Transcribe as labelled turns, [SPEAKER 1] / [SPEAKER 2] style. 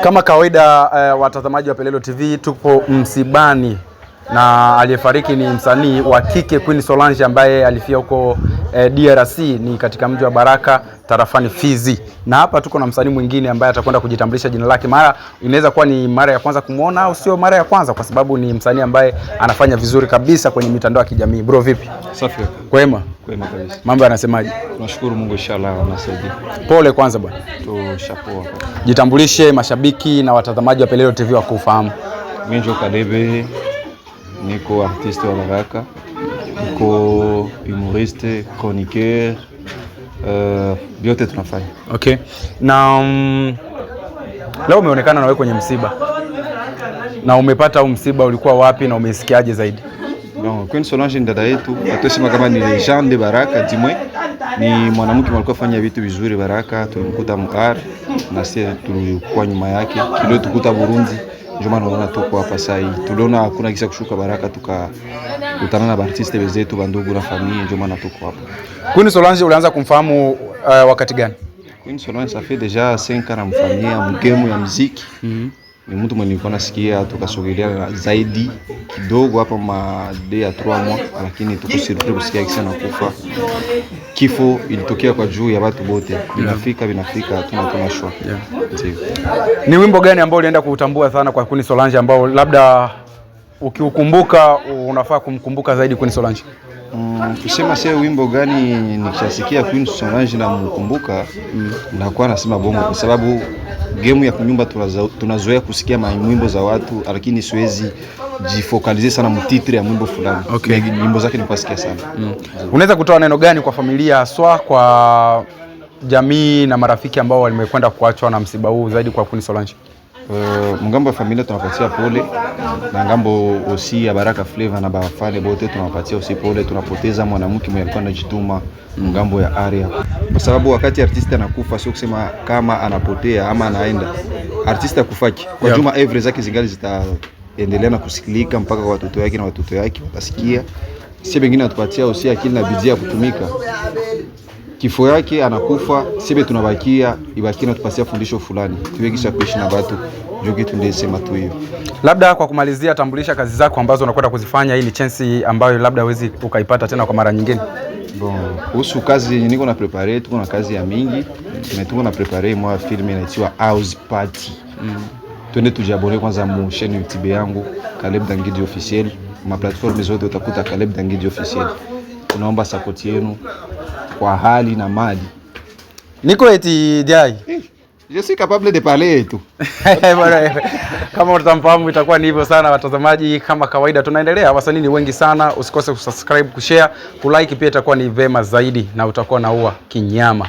[SPEAKER 1] Kama kawaida watazamaji wa Pelelo TV, tupo msibani na aliyefariki ni msanii wa kike Queen Solange ambaye alifia huko DRC, ni katika mji wa Baraka tarafani Fizi. Na hapa tuko na msanii mwingine ambaye atakwenda kujitambulisha jina lake. Mara inaweza kuwa ni mara ya kwanza kumuona au sio mara ya kwanza, kwa sababu ni msanii ambaye anafanya vizuri kabisa kwenye mitandao ya kijamii. Bro, vipi?
[SPEAKER 2] Safi.
[SPEAKER 1] Kwema?
[SPEAKER 2] Kwema kabisa.
[SPEAKER 1] Mambo yanasemaje?
[SPEAKER 2] Tunashukuru Mungu, inshallah anasaidia.
[SPEAKER 1] Pole kwanza bwana.
[SPEAKER 2] Tushapoa.
[SPEAKER 1] Jitambulishe, mashabiki na watazamaji wa Pelelo TV wakufahamu.
[SPEAKER 2] Mimi ndio Kadebe, niko artiste wa Baraka, niko humoriste, chroniqueur, vyote tunafanya.
[SPEAKER 1] Okay. Na leo umeonekana na wewe kwenye msiba. Na umepata msiba ulikuwa wapi na umesikiaje zaidi?
[SPEAKER 2] Bon, Queen Solange ni dada yetu, atusema kama ni legende Baraka, dimwe ni mwanamke alikuwa fanya vitu vizuri Baraka, tulimkuta mkar na sisi tulikuwa nyuma yake. Kile tukuta Burundi, ndio maana unaona tuko hapa sasa hivi. Tuliona hakuna kisa kushuka Baraka, tukakutana na artiste wenzetu, bandugu na familia, ndio maana tuko hapa.
[SPEAKER 1] Queen Solange ulianza kumfahamu wakati gani?
[SPEAKER 2] Queen Solange ça fait déjà 5 ans na mfanyia mgemu ya muziki. Ni mtu mwenye nilikuwa nasikia, tukasogelea zaidi kidogo hapa made ya 3 mois, lakini tuko surpris kusikia kisa na kufa. Kifo ilitokea kwa juu ya watu wote. Binafika tuna show.
[SPEAKER 1] Ni wimbo gani ambao ulienda kuutambua sana kwa Queen Solange ambao labda ukiukumbuka unafaa kumkumbuka zaidi Queen Solange?
[SPEAKER 2] Kusema sasa wimbo gani nikishasikia Queen Solange na mkumbuka, nakuwa nasema bongo, kwa sababu game ya kunyumba tunazoea kusikia mwimbo za watu, lakini siwezi jifocalize sana mtitre ya mwimbo fulani.
[SPEAKER 1] Okay.
[SPEAKER 2] Nyimbo zake nipasikia sana.
[SPEAKER 1] Unaweza kutoa neno gani kwa familia, haswa kwa jamii na marafiki ambao wamekwenda kuachwa na msiba huu, zaidi kwa Queen Solange?
[SPEAKER 2] Mngambo ya familia tunapatia pole, na ngambo osi ya Baraka Flavor na bafane bote tunapatia osi pole. Tunapoteza mwanamke mwenye alikuwa anajituma ngambo ya area, kwa sababu wakati artiste anakufa sio kusema kama anapotea ama anaenda. Artiste akufaki kwa juma every zake zingali zitaendelea na kusikilika mpaka kwa watoto wake, na watoto wake watasikia. Sisi wengine atupatia osi akili na bidii ya kutumika. Kifo yake anakufa, sisi tunabakia ibaki na tupasia fundisho fulani. Tuwekisha kuishi na watu, ndio kitu ndio sema tu hiyo.
[SPEAKER 1] Labda kwa kumalizia, tambulisha kazi zako ambazo unakwenda kuzifanya. Hii ni chance ambayo labda huwezi ukaipata tena kwa mara nyingine.
[SPEAKER 2] Bon, kuhusu kazi niko na prepare, tuko na kazi ya mingi. Tuko na prepare mwa film inaitwa House Party. Twende tujabone kwanza mu chaîne YouTube yangu Caleb Dangidi officiel. Ma platform zote utakuta Caleb Dangidi officiel. Tunaomba support yenu kwa hali na mali.
[SPEAKER 1] Niko eti Jai.
[SPEAKER 2] Je suis capable de parler tu.
[SPEAKER 1] Kama utamfahamu itakuwa ni hivyo sana. Watazamaji, kama kawaida tunaendelea, wasanii ni wengi sana. Usikose kusubscribe, kushare, kulike, pia itakuwa ni vema zaidi na utakuwa na ua kinyama.